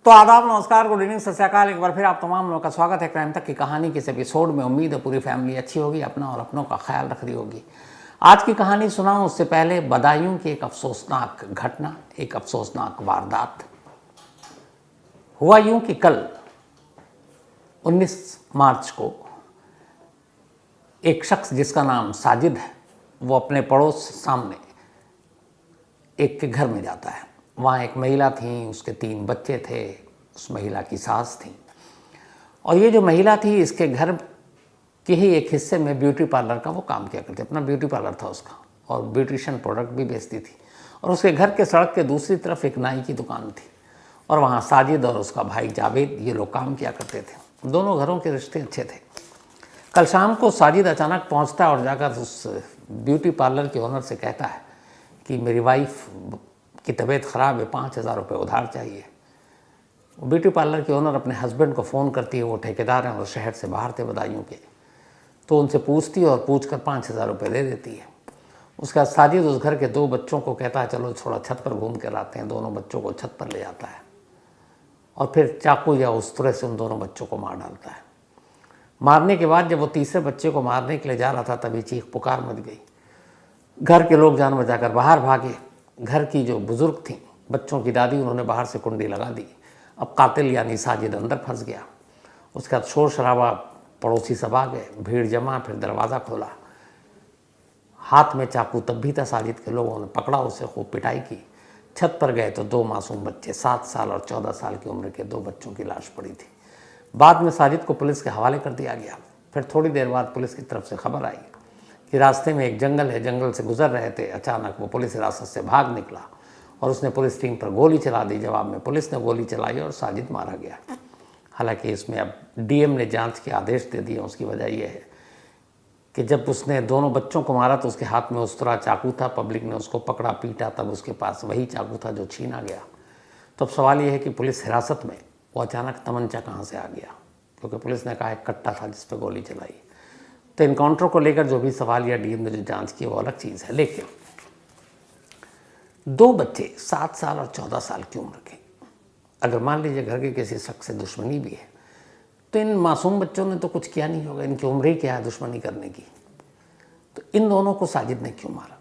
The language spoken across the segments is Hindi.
तो आदाब, नमस्कार, गुड इवनिंग, सत श्री अकाल। एक बार फिर आप तमाम लोगों का स्वागत है क्राइम तक की कहानी के इस एपिसोड में। उम्मीद है पूरी फैमिली अच्छी होगी, अपना और अपनों का ख्याल रख रही होगी। आज की कहानी सुनाऊं उससे पहले बदायूं की एक अफसोसनाक घटना, एक अफसोसनाक वारदात। हुआ यूं कि कल 19 मार्च को एक शख्स जिसका नाम साजिद है, वो अपने पड़ोस सामने एक के घर में जाता है। वहाँ एक महिला थी, उसके 3 बच्चे थे, उस महिला की सास थी। और ये जो महिला थी, इसके घर के ही एक हिस्से में ब्यूटी पार्लर का वो काम किया करती, अपना ब्यूटी पार्लर था उसका, और ब्यूटिशियन प्रोडक्ट भी बेचती थी। और उसके घर के सड़क के दूसरी तरफ एक नाई की दुकान थी, और वहाँ साजिद और उसका भाई जावेद ये लोग काम किया करते थे। दोनों घरों के रिश्ते अच्छे थे। कल शाम को साजिद अचानक पहुँचता है और जाकर उस ब्यूटी पार्लर के ओनर से कहता है कि मेरी वाइफ की तबीयत ख़राब है, 5000 रुपये उधार चाहिए। ब्यूटी पार्लर के ओनर अपने हस्बैंड को फ़ोन करती है, वो ठेकेदार हैं और शहर से बाहर थे बदायूं के। तो उनसे पूछती है और पूछकर 5000 रुपये दे देती है। उसके बाद साजिद उस घर के 2 बच्चों को कहता है चलो थोड़ा छत पर घूम कर आते हैं। दोनों बच्चों को छत पर ले जाता है और फिर चाकू या उस्तरे से उन दोनों बच्चों को मार डालता है। मारने के बाद जब वो तीसरे बच्चे को मारने के लिए जा रहा था, तभी चीख पुकार मच गई। घर के लोग जान बचाकर बाहर भागे। घर की जो बुज़ुर्ग थी, बच्चों की दादी, उन्होंने बाहर से कुंडी लगा दी। अब कातिल यानी साजिद अंदर फंस गया। उसके बाद शोर शराबा, पड़ोसी सब आ गए, भीड़ जमा, फिर दरवाज़ा खोला। हाथ में चाकू तब भी था साजिद के। लोगों ने पकड़ा उसे, खूब पिटाई की। छत पर गए तो 2 मासूम बच्चे, 7 साल और 14 साल की उम्र के 2 बच्चों की लाश पड़ी थी। बाद में साजिद को पुलिस के हवाले कर दिया गया। फिर थोड़ी देर बाद पुलिस की तरफ से खबर आई कि रास्ते में एक जंगल है, जंगल से गुजर रहे थे। अचानक वो पुलिस हिरासत से भाग निकला और उसने पुलिस टीम पर गोली चला दी। जवाब में पुलिस ने गोली चलाई और साजिद मारा गया। हालांकि इसमें अब डीएम ने जांच के आदेश दे दिए। उसकी वजह यह है कि जब उसने दोनों बच्चों को मारा तो उसके हाथ में उस तरह चाकू था। पब्लिक ने उसको पकड़ा, पीटा, तब उसके पास वही चाकू था जो छीना गया। तो अब सवाल यह है कि पुलिस हिरासत में वो अचानक तमंचा कहाँ से आ गया, क्योंकि पुलिस ने कहा एक कट्टा था जिस पर गोली चलाई। तो इनकाउंटर को लेकर जो भी सवाल या डीएम ने जो जांच की वो अलग चीज़ है। लेकिन 2 बच्चे 7 साल और 14 साल की उम्र के, अगर मान लीजिए घर के किसी शख्स से दुश्मनी भी है, तो इन मासूम बच्चों ने तो कुछ किया नहीं होगा, इनकी उम्र ही क्या है दुश्मनी करने की। तो इन दोनों को साजिद ने क्यों मारा?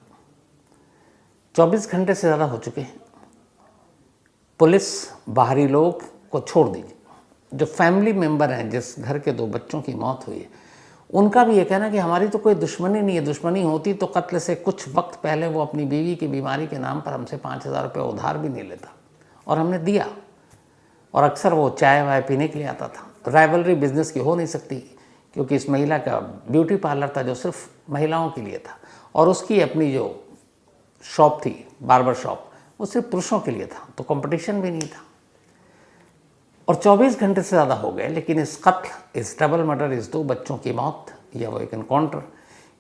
24 घंटे से ज़्यादा हो चुके हैं। पुलिस, बाहरी लोग को छोड़ दीजिए, जो फैमिली मेम्बर हैं जिस घर के 2 बच्चों की मौत हुई है, उनका भी ये कहना कि हमारी तो कोई दुश्मनी नहीं है। दुश्मनी होती तो कत्ल से कुछ वक्त पहले वो अपनी बीवी की बीमारी के नाम पर हमसे 5000 रुपये उधार भी नहीं लेता, और हमने दिया। और अक्सर वो चाय वाय पीने के लिए आता था। राइवलरी बिजनेस की हो नहीं सकती, क्योंकि इस महिला का ब्यूटी पार्लर था जो सिर्फ महिलाओं के लिए था, और उसकी अपनी जो शॉप थी, बार्बर शॉप, वो सिर्फ पुरुषों के लिए था। तो कंपटीशन भी नहीं था। और 24 घंटे से ज़्यादा हो गए, लेकिन इस कत्ल, इस डबल मर्डर, इस 2 बच्चों की मौत या वो एक एनकाउंटर,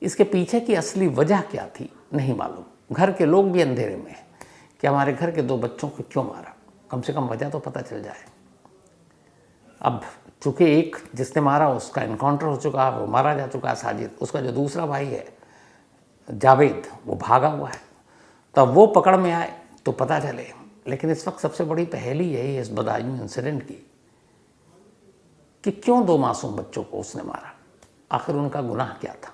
इसके पीछे की असली वजह क्या थी नहीं मालूम। घर के लोग भी अंधेरे में हैं कि हमारे घर के 2 बच्चों को क्यों मारा, कम से कम वजह तो पता चल जाए। अब चूँकि एक जिसने मारा उसका एनकाउंटर हो चुका है, वो मारा जा चुका है साजिद। उसका जो दूसरा भाई है जावेद, वो भागा हुआ है। तब वो पकड़ में आए तो पता चले। लेकिन इस वक्त सबसे बड़ी पहेली यही है इस बदायूं इंसिडेंट की कि क्यों 2 मासूम बच्चों को उसने मारा, आखिर उनका गुनाह क्या था।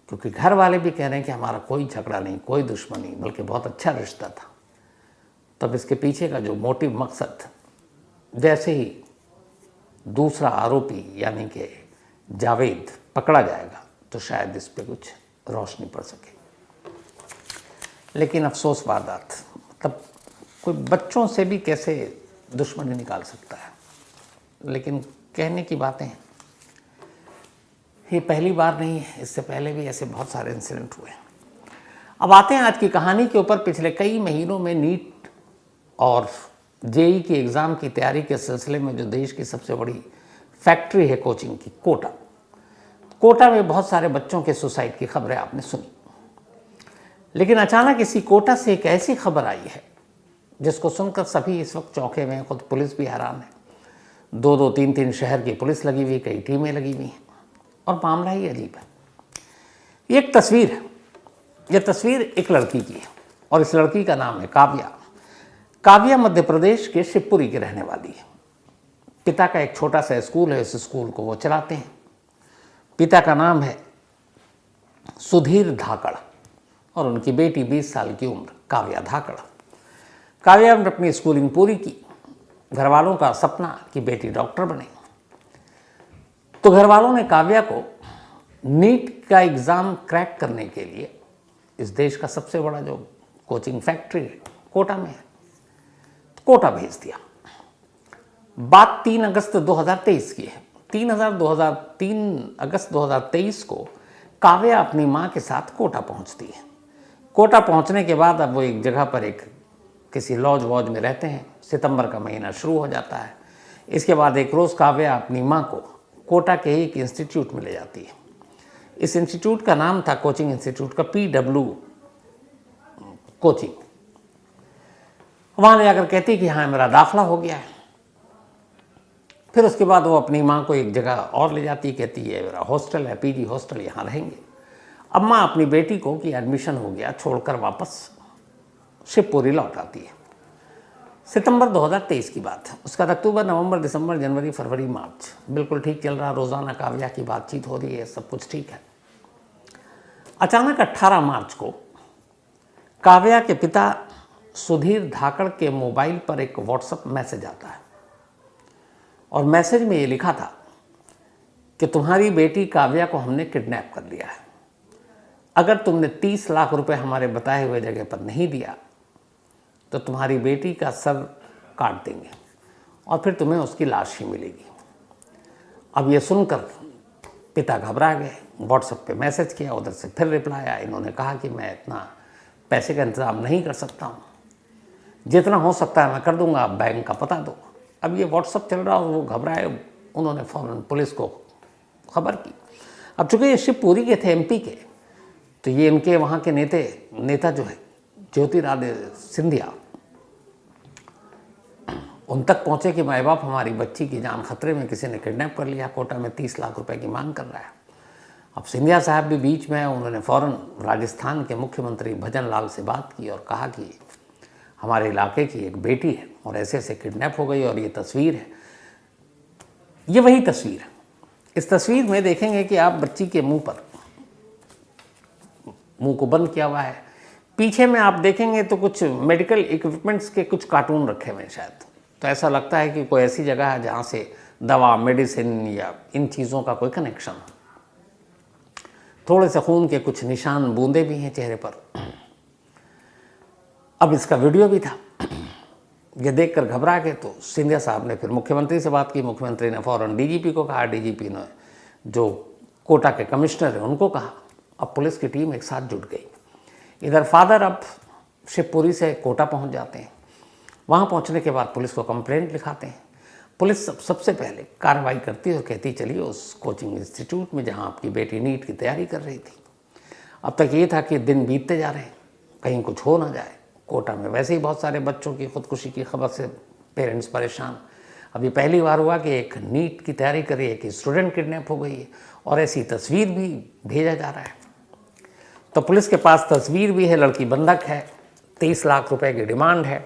क्योंकि घर वाले भी कह रहे हैं कि हमारा कोई झगड़ा नहीं, कोई दुश्मनी, बल्कि बहुत अच्छा रिश्ता था। तब इसके पीछे का जो मोटिव, मकसद, जैसे ही दूसरा आरोपी यानी कि जावेद पकड़ा जाएगा तो शायद इस पर कुछ रोशनी पड़ सके। लेकिन अफसोस वारदात, मतलब कोई बच्चों से भी कैसे दुश्मनी निकाल सकता है। लेकिन कहने की बातें हैं, ये पहली बार नहीं है, इससे पहले भी ऐसे बहुत सारे इंसिडेंट हुए हैं। अब आते हैं आज की कहानी के ऊपर। पिछले कई महीनों में नीट और जेई की एग्ज़ाम की तैयारी के सिलसिले में जो देश की सबसे बड़ी फैक्ट्री है कोचिंग की, कोटा में बहुत सारे बच्चों के सुसाइड की खबरें आपने सुनी। लेकिन अचानक इसी कोटा से एक ऐसी खबर आई है जिसको सुनकर सभी इस वक्त चौंके में हैं, खुद पुलिस भी हैरान है। 2-2, 3-3 शहर की पुलिस लगी हुई, कई टीमें लगी हुई हैं, और मामला ही अजीब है। ये एक तस्वीर है। यह तस्वीर एक लड़की की है और इस लड़की का नाम है काव्या। काव्या मध्य प्रदेश के शिवपुरी की रहने वाली है। पिता का एक छोटा सा स्कूल है, इस स्कूल को वो चलाते हैं। पिता का नाम है सुधीर धाकड़ और उनकी बेटी 20 साल की उम्र काव्या धाकड़। काव्या ने अपनी स्कूलिंग पूरी की। घर वालों का सपना कि बेटी डॉक्टर बने, तो घर वालों ने काव्या को नीट का एग्ज़ाम क्रैक करने के लिए इस देश का सबसे बड़ा जो कोचिंग फैक्ट्री है कोटा में है, तो कोटा भेज दिया। बात 3 अगस्त 2023 की है। 3 अगस्त 2023 को काव्या अपनी माँ के साथ कोटा पहुँचती है। कोटा पहुँचने के बाद अब वो एक जगह पर एक किसी लॉज वॉज में रहते हैं। सितंबर का महीना शुरू हो जाता है। इसके बाद एक रोज़ काव्या अपनी माँ को कोटा के एक इंस्टीट्यूट में ले जाती है। इस इंस्टीट्यूट का नाम था कोचिंग इंस्टीट्यूट का PW कोचिंग। वहाँ ले जाकर कहती कि हाँ मेरा दाखला हो गया है। फिर उसके बाद वो अपनी माँ को एक जगह और ले जाती, कहती है मेरा हॉस्टल है, PG हॉस्टल, यहाँ रहेंगे। अब माँ अपनी बेटी को कि एडमिशन हो गया छोड़कर वापस शिवपुरी लौट आती है। सितंबर 2023 की बात है। उसका अक्टूबर, नवंबर, दिसंबर, जनवरी, फरवरी, मार्च बिल्कुल ठीक चल रहा। रोज़ाना काव्या की बातचीत हो रही है, सब कुछ ठीक है। अचानक 18 मार्च को काव्या के पिता सुधीर धाकड़ के मोबाइल पर एक व्हाट्सएप मैसेज आता है और मैसेज में ये लिखा था कि तुम्हारी बेटी काव्या को हमने किडनैप कर लिया है। अगर तुमने 30 लाख रुपए हमारे बताए हुए जगह पर नहीं दिया तो तुम्हारी बेटी का सर काट देंगे और फिर तुम्हें उसकी लाश ही मिलेगी। अब ये सुनकर पिता घबरा गए। व्हाट्सएप पे मैसेज किया, उधर से फिर रिप्लाई आया। इन्होंने कहा कि मैं इतना पैसे का इंतज़ाम नहीं कर सकता हूँ, जितना हो सकता है मैं कर दूंगा, आप बैंक का पता दो। अब ये व्हाट्सएप चल रहा और वो घबराए। उन्होंने फ़ौरन पुलिस को खबर की। अब चूँकि ये शिवपुरी के थे, MP के, तो ये इनके वहाँ के नेता जो है ज्योतिरादित्य सिंधिया, उन तक पहुँचे कि माँ बाप हमारी बच्ची की जान खतरे में, किसी ने किडनैप कर लिया, कोटा में 30 लाख रुपए की मांग कर रहा है। अब सिंधिया साहब भी बीच में, उन्होंने फ़ौरन राजस्थान के मुख्यमंत्री भजन लाल से बात की और कहा कि हमारे इलाके की एक बेटी है और ऐसे ऐसे किडनैप हो गई और ये तस्वीर है, ये वही तस्वीर है। इस तस्वीर में देखेंगे कि आप बच्ची के मुंह को बंद किया हुआ है। पीछे में आप देखेंगे तो कुछ मेडिकल इक्विपमेंट्स के कुछ कार्टून रखे हुए हैं शायद, तो ऐसा लगता है कि कोई ऐसी जगह है जहाँ से दवा, मेडिसिन या इन चीज़ों का कोई कनेक्शन हो। थोड़े से खून के कुछ निशान, बूंदे भी हैं चेहरे पर। अब इसका वीडियो भी था। ये देखकर घबरा गए तो सिंधिया साहब ने फिर मुख्यमंत्री से बात की। मुख्यमंत्री ने फ़ौरन DGP को कहा, DGP ने जो कोटा के कमिश्नर हैं उनको कहा। अब पुलिस की टीम एक साथ जुट गई। इधर फादर अब शिवपुरी से कोटा पहुंच जाते हैं। वहां पहुंचने के बाद पुलिस को कंप्लेंट लिखाते हैं। पुलिस सबसे पहले कार्रवाई करती है और कहती चलिए उस कोचिंग इंस्टीट्यूट में जहां आपकी बेटी नीट की तैयारी कर रही थी। अब तक ये था कि दिन बीतते जा रहे हैं, कहीं कुछ हो ना जाए। कोटा में वैसे ही बहुत सारे बच्चों की खुदकुशी की खबर से पेरेंट्स परेशान। अभी पहली बार हुआ कि एक नीट की तैयारी कर रही है कि स्टूडेंट किडनैप हो गई है और ऐसी तस्वीर भी भेजा जा रहा है। तो पुलिस के पास तस्वीर भी है, लड़की बंधक है, 30 लाख रुपए की डिमांड है।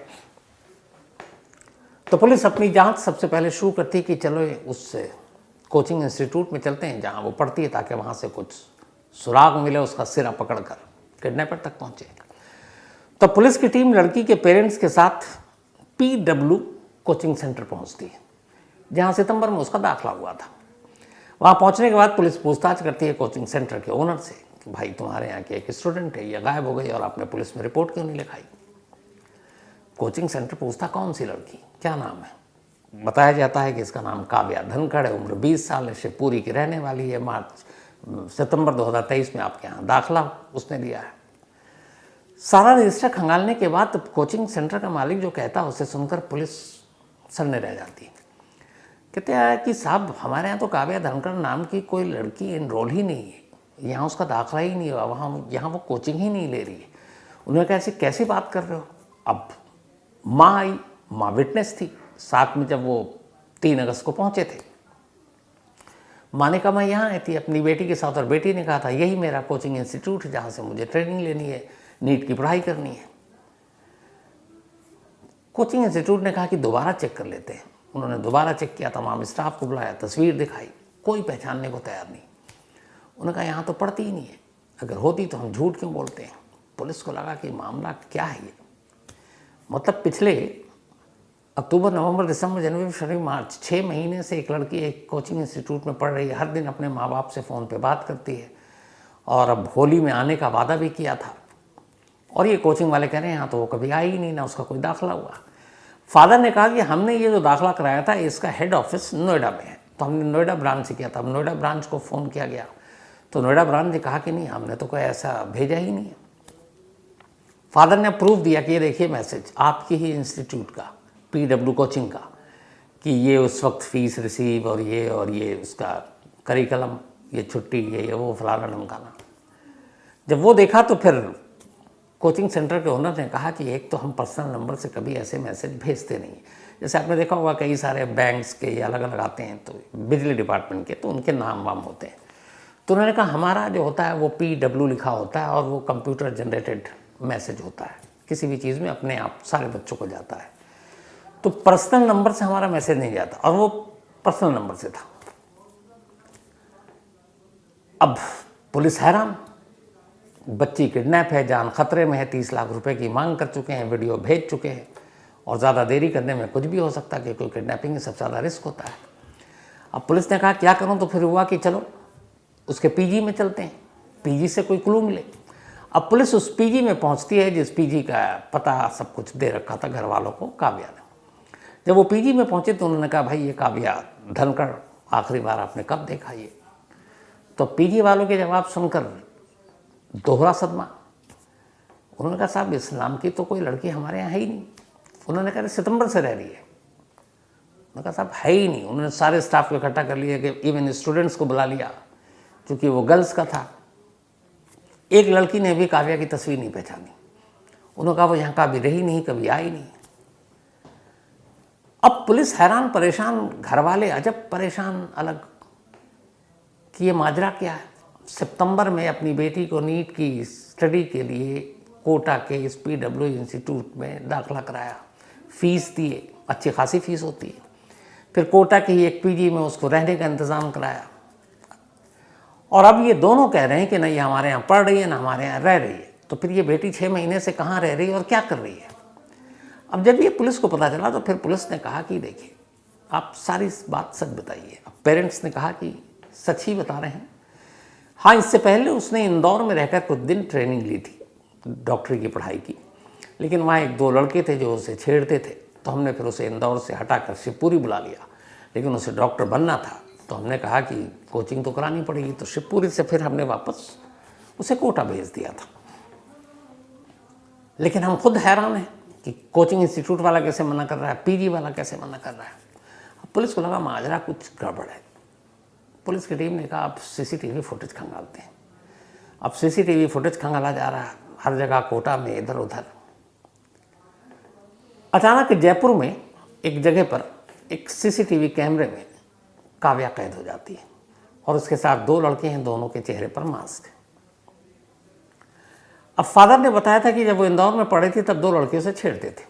तो पुलिस अपनी जांच सबसे पहले शुरू करती है कि चलो उस कोचिंग इंस्टीट्यूट में चलते हैं जहां वो पढ़ती है, ताकि वहां से कुछ सुराग मिले, उसका सिरा पकड़कर किडनैपर तक पहुंचे। तो पुलिस की टीम लड़की के पेरेंट्स के साथ PW कोचिंग सेंटर पहुंचती है जहां सितंबर में उसका दाखिला हुआ था। वहां पहुंचने के बाद पुलिस पूछताछ करती है कोचिंग सेंटर के ओनर से कि भाई तुम्हारे यहाँ की एक स्टूडेंट है, ये गायब हो गई और आपने पुलिस में रिपोर्ट क्यों नहीं लिखाई। कोचिंग सेंटर पूछता कौन सी लड़की, क्या नाम है। बताया जाता है कि इसका नाम काव्या धनखड़ है, उम्र 20 साल है, शिवपुरी की रहने वाली है। सितंबर 2023 में आपके यहाँ दाखिला उसने लिया है। सारा रजिस्टर खंगालने के बाद कोचिंग सेंटर का मालिक जो कहता है उसे सुनकर पुलिस सन्ने रह जाती है। कहते हैं कि साहब हमारे यहाँ तो काव्या धनखड़ नाम की कोई लड़की इनरोल ही नहीं है, यहाँ उसका दाखिला ही नहीं हुआ, वहाँ यहाँ वो कोचिंग ही नहीं ले रही है। उन्होंने कहा ऐसी कैसी बात कर रहे हो। अब माँ आई, माँ विटनेस थी साथ में जब वो 3 अगस्त को पहुँचे थे। माँ ने कहा मैं यहाँ आई थी अपनी बेटी के साथ और बेटी ने कहा था यही मेरा कोचिंग इंस्टीट्यूट है जहाँ से मुझे ट्रेनिंग लेनी है, नीट की पढ़ाई करनी है। कोचिंग इंस्टीट्यूट ने कहा कि दोबारा चेक कर लेते हैं। उन्होंने दोबारा चेक किया, तमाम स्टाफ को बुलाया, तस्वीर दिखाई, कोई पहचानने को तैयार नहीं। उन्होंने कहा यहाँ तो पढ़ती ही नहीं है, अगर होती तो हम झूठ क्यों बोलते हैं। पुलिस को लगा कि मामला क्या है ये, मतलब पिछले अक्टूबर, नवंबर, दिसंबर, जनवरी, फरवरी, मार्च 6 महीने से एक लड़की एक कोचिंग इंस्टीट्यूट में पढ़ रही है, हर दिन अपने माँ बाप से फ़ोन पे बात करती है, और अब होली में आने का वादा भी किया था, और ये कोचिंग वाले कह रहे हैं यहाँ तो वो कभी आई ही नहीं, ना उसका कोई दाखिला हुआ। फादर ने कहा कि हमने ये जो दाखिला कराया था इसका हेड ऑफिस नोएडा में है, तो हमने नोएडा ब्रांच से किया था। अब नोएडा ब्रांच को फ़ोन किया गया तो नोएडा ब्रांच ने कहा कि नहीं, हमने तो कोई ऐसा भेजा ही नहीं है। फादर ने प्रूफ दिया कि ये देखिए मैसेज आपकी ही इंस्टीट्यूट का, PW कोचिंग का, कि ये उस वक्त फ़ीस रिसीव और ये उसका करिकुलम, ये छुट्टी, ये वो फलाना ढमकाना। जब वो देखा तो फिर कोचिंग सेंटर के ओनर ने कहा कि एक तो हम पर्सनल नंबर से कभी ऐसे मैसेज भेजते नहीं। जैसे आपने देखा होगा कई सारे बैंक्स के या अलग अलग आते हैं, तो बिजली डिपार्टमेंट के, तो उनके नाम वाम होते हैं। तो उन्होंने कहा हमारा जो होता है वो PW लिखा होता है और वो कंप्यूटर जनरेटेड मैसेज होता है, किसी भी चीज़ में अपने आप सारे बच्चों को जाता है, तो पर्सनल नंबर से हमारा मैसेज नहीं जाता, और वो पर्सनल नंबर से था। अब पुलिस हैरान, बच्ची किडनैप है, जान खतरे में है, 30 लाख रुपए की मांग कर चुके हैं, वीडियो भेज चुके हैं, और ज़्यादा देरी करने में कुछ भी हो सकता है, कि कोई किडनैपिंग में सबसे ज़्यादा रिस्क होता है। अब पुलिस ने कहा क्या करूं, तो फिर हुआ कि चलो उसके PG में चलते हैं, PG से कोई क्लू मिले। अब पुलिस उस PG में पहुंचती है जिस PG का पता सब कुछ दे रखा था घर वालों को काव्या ने। जब वो PG में पहुंचे तो उन्होंने कहा भाई ये काव्या धनखड़ आखिरी बार आपने कब देखा ये। तो PG वालों के जवाब सुनकर दोहरा सदमा। उन्होंने कहा साहब इस नाम की तो कोई लड़की हमारे यहाँ है ही नहीं। उन्होंने कहा सितंबर से रह रही है। उन्होंने कहा साहब है ही नहीं। उन्होंने सारे स्टाफ को इकट्ठा कर लिया, कि इवन स्टूडेंट्स को बुला लिया, क्योंकि वो गर्ल्स का था। एक लड़की ने भी काव्या की तस्वीर नहीं पहचानी। उन्होंने कहा वो यहाँ कभी रही नहीं, कभी आई नहीं। अब पुलिस हैरान परेशान, घर वाले अजब परेशान अलग कि ये माजरा क्या है। सितंबर में अपनी बेटी को नीट की स्टडी के लिए कोटा के इस PW इंस्टीट्यूट में दाखिला कराया, फ़ीस दिए, अच्छी खासी फ़ीस होती है। फिर कोटा की एक PG में उसको रहने का इंतज़ाम कराया, और अब ये दोनों कह रहे हैं कि नहीं हमारे यहाँ पढ़ रही है ना हमारे यहाँ रह रही है। तो फिर ये बेटी 6 महीने से कहाँ रह रही है और क्या कर रही है। अब जब ये पुलिस को पता चला तो फिर पुलिस ने कहा कि देखिए आप सारी बात सच बताइए। अब पेरेंट्स ने कहा कि सच ही बता रहे हैं। हाँ, इससे पहले उसने इंदौर में रहकर कुछ दिन ट्रेनिंग ली थी डॉक्टरी की पढ़ाई की, लेकिन वहाँ 1-2 लड़के थे जो उसे छेड़ते थे, तो हमने फिर उसे इंदौर से हटाकर शिवपुरी बुला लिया। लेकिन उसे डॉक्टर बनना था, तो हमने कहा कि कोचिंग तो करानी पड़ेगी, तो शिवपुरी से फिर हमने वापस उसे कोटा भेज दिया था। लेकिन हम खुद हैरान हैं कि कोचिंग इंस्टीट्यूट वाला कैसे मना कर रहा है, PG वाला कैसे मना कर रहा है। अब पुलिस को लगा माजरा कुछ गड़बड़ है। पुलिस की टीम ने कहा अब CCTV फुटेज खंगालते हैं। अब CCTV फुटेज खंगाला जा रहा है हर जगह, कोटा में, इधर उधर। अचानक जयपुर में एक जगह पर एक CCTV कैमरे में काव्या कैद हो जाती है, और उसके साथ 2 लड़के हैं, दोनों के चेहरे पर मास्क है। अब फादर ने बताया था कि जब वो इंदौर में पढ़े थे तब 2 लड़कियों से छेड़ते थे।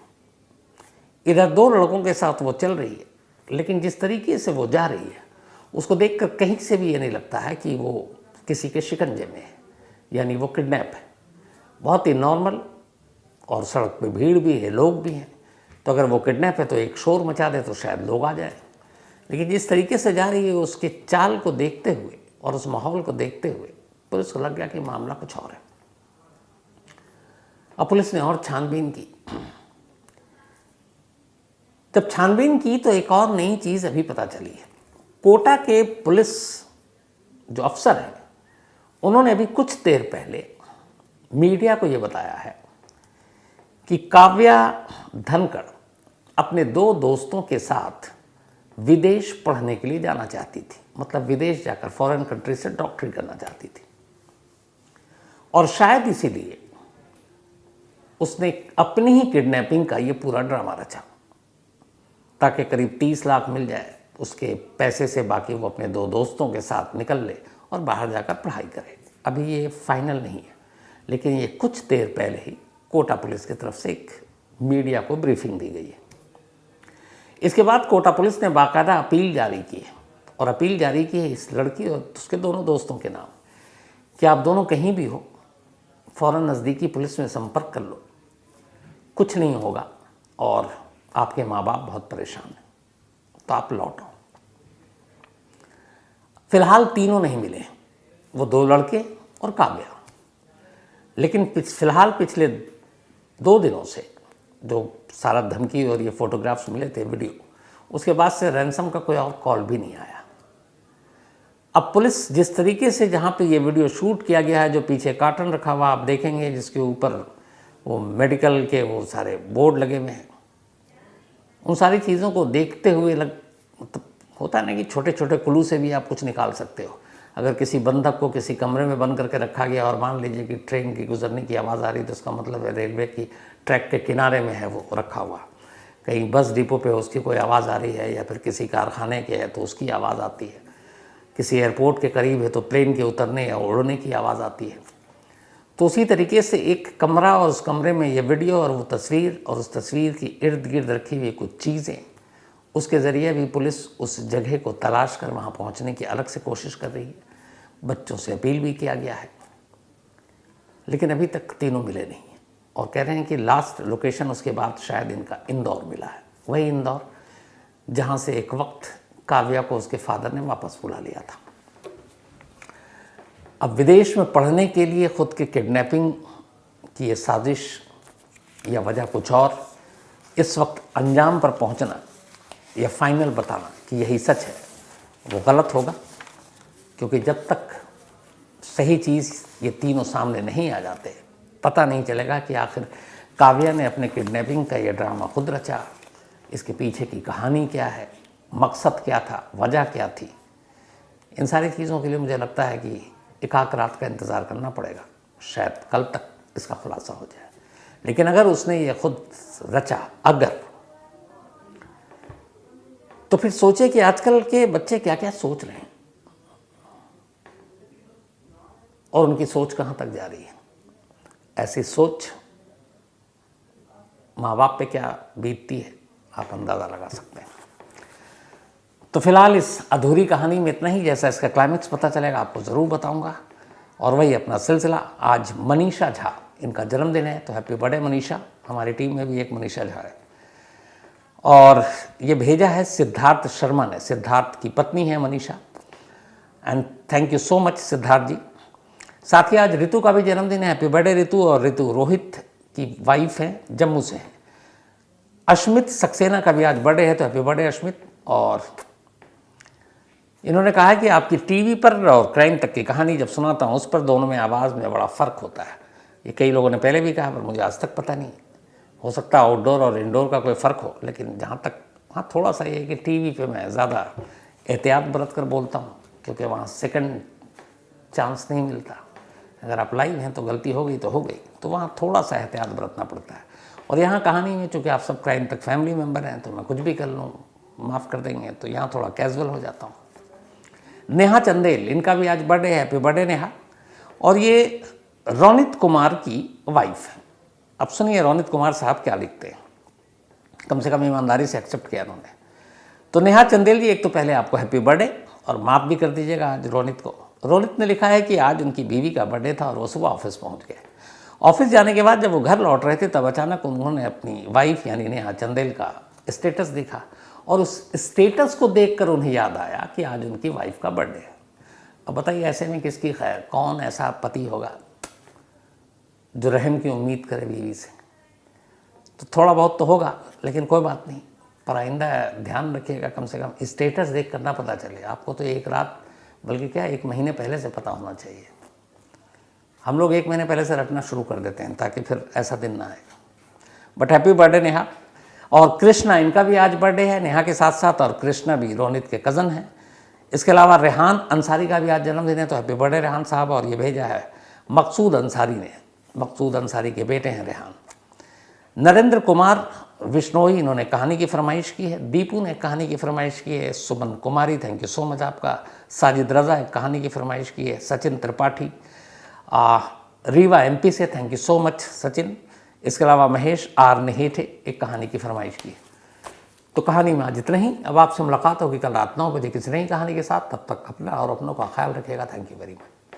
इधर 2 लड़कों के साथ वो चल रही है, लेकिन जिस तरीके से वो जा रही है उसको देखकर कहीं से भी ये नहीं लगता है कि वो किसी के शिकंजे में है, यानी वो किडनैप है। बहुत ही नॉर्मल, और सड़क पे भीड़ भी है, लोग भी हैं, तो अगर वो किडनैप है तो एक शोर मचा दे तो शायद लोग आ जाए। लेकिन जिस तरीके से जा रही है उसके चाल को देखते हुए और उस माहौल को देखते हुए पुलिस को लग गया कि मामला कुछ और है। अब पुलिस ने और छानबीन की। जब छानबीन की तो एक और नई चीज़ अभी पता चली है। कोटा के पुलिस जो अफसर हैं उन्होंने अभी कुछ देर पहले मीडिया को ये बताया है कि काव्या धनखड़ अपने 2 दोस्तों के साथ विदेश पढ़ने के लिए जाना चाहती थी, मतलब विदेश जाकर फॉरेन कंट्री से डॉक्टरी करना चाहती थी, और शायद इसीलिए उसने अपनी ही किडनैपिंग का ये पूरा ड्रामा रचा, ताकि करीब 30 लाख मिल जाए, उसके पैसे से बाकी वो अपने 2 दोस्तों के साथ निकल ले और बाहर जाकर पढ़ाई करे। अभी ये फाइनल नहीं है, लेकिन ये कुछ देर पहले ही कोटा पुलिस की तरफ से एक मीडिया को ब्रीफिंग दी गई है। इसके बाद कोटा पुलिस ने बाकायदा अपील जारी की है और अपील जारी की है इस लड़की और उसके दोनों दोस्तों के नाम कि आप दोनों कहीं भी हो, फ़ौरन नज़दीकी पुलिस में संपर्क कर लो, कुछ नहीं होगा और आपके माँ बाप बहुत परेशान हैं तो आप लौटो। फिलहाल तीनों नहीं मिले, वो 2 लड़के और काव्या, लेकिन फिलहाल पिछले 2 दिनों से जो सारा धमकी और ये फोटोग्राफ्स मिले थे, वीडियो, उसके बाद से रैंसम का कोई और कॉल भी नहीं आया। अब पुलिस जिस तरीके से जहाँ पे ये वीडियो शूट किया गया है, जो पीछे कार्टन रखा हुआ आप देखेंगे जिसके ऊपर वो मेडिकल के वो सारे बोर्ड लगे हुए हैं, उन सारी चीज़ों को देखते हुए मतलब होता है ना कि छोटे छोटे क्लू से भी आप कुछ निकाल सकते हो। अगर किसी बंधक को किसी कमरे में बंद करके रखा गया और मान लीजिए कि ट्रेन की गुजरने की आवाज़ आ रही तो उसका मतलब है रेलवे की ट्रैक के किनारे में है वो रखा हुआ, कहीं बस डिपो पे उसकी कोई आवाज़ आ रही है या फिर किसी कारखाने के है तो उसकी आवाज़ आती है, किसी एयरपोर्ट के करीब है तो प्लेन के उतरने या उड़ने की आवाज़ आती है। तो उसी तरीके से एक कमरा और उस कमरे में ये वीडियो और वो तस्वीर और उस तस्वीर की इर्द गिर्द रखी हुई कुछ चीज़ें, उसके ज़रिए भी पुलिस उस जगह को तलाश कर वहाँ पहुँचने की अलग से कोशिश कर रही है। बच्चों से अपील भी किया गया है, लेकिन अभी तक तीनों मिले नहीं हैं और कह रहे हैं कि लास्ट लोकेशन उसके बाद शायद इनका इंदौर मिला है, वही इंदौर जहाँ से एक वक्त काव्या को उसके फादर ने वापस बुला लिया था। अब विदेश में पढ़ने के लिए खुद के किडनैपिंग की ये साजिश या वजह कुछ और, इस वक्त अंजाम पर पहुंचना या फाइनल बताना कि यही सच है, वो गलत होगा, क्योंकि जब तक सही चीज़ ये तीनों सामने नहीं आ जाते पता नहीं चलेगा कि आखिर काव्या ने अपने किडनैपिंग का ये ड्रामा खुद रचा, इसके पीछे की कहानी क्या है, मकसद क्या था, वजह क्या थी। इन सारी चीज़ों के लिए मुझे लगता है कि एक आध रात का इंतज़ार करना पड़ेगा, शायद कल तक इसका खुलासा हो जाए। लेकिन अगर उसने ये खुद रचा अगर, तो फिर सोचे कि आजकल के बच्चे क्या क्या सोच रहे हैं और उनकी सोच कहाँ तक जा रही है। ऐसी सोच माँ बाप पे क्या बीतती है आप अंदाज़ा लगा सकते हैं। तो फिलहाल इस अधूरी कहानी में इतना ही, जैसा इसका क्लाइमेक्स पता चलेगा आपको ज़रूर बताऊंगा। और वही अपना सिलसिला, आज मनीषा झा इनका जन्मदिन है, तो हैप्पी बर्थडे मनीषा। हमारी टीम में भी एक मनीषा झा है और ये भेजा है सिद्धार्थ शर्मा ने, सिद्धार्थ की पत्नी है Manisha, and thank you so much Siddharth ji. साथ ही आज ऋतु का भी जन्मदिन है, हैप्पी बर्थडे ऋतु। और ऋतु रोहित की वाइफ है, जम्मू से है। अश्मित सक्सेना का भी आज बर्थडे है, तो हैप्पी बर्थडे अश्मित। और इन्होंने कहा है कि आपकी टीवी पर और क्राइम तक की कहानी जब सुनाता हूँ उस पर दोनों में आवाज़ में बड़ा फ़र्क होता है। ये कई लोगों ने पहले भी कहा पर मुझे आज तक पता नहीं, हो सकता है आउटडोर और इंडोर का कोई फ़र्क हो, लेकिन जहाँ तक हाँ थोड़ा सा ये है कि टीवी पे मैं ज़्यादा एहतियात बरत कर बोलता हूँ, क्योंकि वहाँ सेकंड चांस नहीं मिलता। अगर आप लाइव हैं तो गलती हो गई तो हो गई, तो वहाँ थोड़ा सा एहतियात बरतना पड़ता है। और यहाँ कहानी में चूँकि आप सब क्राइम तक फैमिली मेम्बर हैं तो मैं कुछ भी कर लूँ माफ़ कर देंगे, तो यहाँ थोड़ा कैजुअल हो जाता हूँ। नेहा चंदेल, इनका भी आज बर्थडे है, हैप्पी बर्थडे नेहा। और ये रोनित कुमार की वाइफ है। अब सुनिए रोनित कुमार साहब क्या लिखते हैं, कम से कम ईमानदारी से एक्सेप्ट किया उन्होंने। तो नेहा चंदेल जी, एक तो पहले आपको हैप्पी बर्थडे और माफ़ भी कर दीजिएगा आज रोनित को। रोनित ने लिखा है कि आज उनकी बीवी का बर्थडे था और वो सुबह ऑफिस पहुंच गए। ऑफिस जाने के बाद जब वो घर लौट रहे थे तब अचानक उन्होंने अपनी वाइफ यानी नेहा चंदेल का स्टेटस देखा और उस स्टेटस को देखकर उन्हें याद आया कि आज उनकी वाइफ का बर्थडे है। अब बताइए ऐसे में किसकी खैर, कौन ऐसा पति होगा जो रहम की उम्मीद करे बीवी से। तो थोड़ा बहुत तो होगा, लेकिन कोई बात नहीं, पर आइंदा ध्यान रखिएगा, कम से कम स्टेटस देख कर ना पता चले आपको। तो एक रात बल्कि क्या 1 महीने पहले से पता होना चाहिए। हम लोग 1 महीने पहले से रटना शुरू कर देते हैं ताकि फिर ऐसा दिन ना आए। But happy birthday Neha. और कृष्णा, इनका भी आज बर्थडे है नेहा के साथ साथ, और कृष्णा भी रोनित के कज़न हैं। इसके अलावा रेहान अंसारी का भी आज जन्मदिन है, तो हैप्पी बर्थडे रेहान साहब। और ये भेजा है मकसूद अंसारी ने, मकसूद अंसारी के बेटे हैं रेहान। नरेंद्र कुमार विश्नोई, इन्होंने कहानी की फरमाइश की है। दीपू ने कहानी की फरमाइश की है। सुमन कुमारी, थैंक यू सो मच आपका। साजिद रज़ा कहानी की फरमाइश की है। सचिन त्रिपाठी रीवा MP से, thank you so much Sachin. इसके अलावा महेश आर नेहेठे एक कहानी की फरमाइश की। तो कहानी में आज इतना ही। अब आपसे मुलाकात होगी कल रात 9 बजे किसी नई कहानी के साथ। तब तक अपना और अपनों का ख्याल रखिएगा। Thank you very much.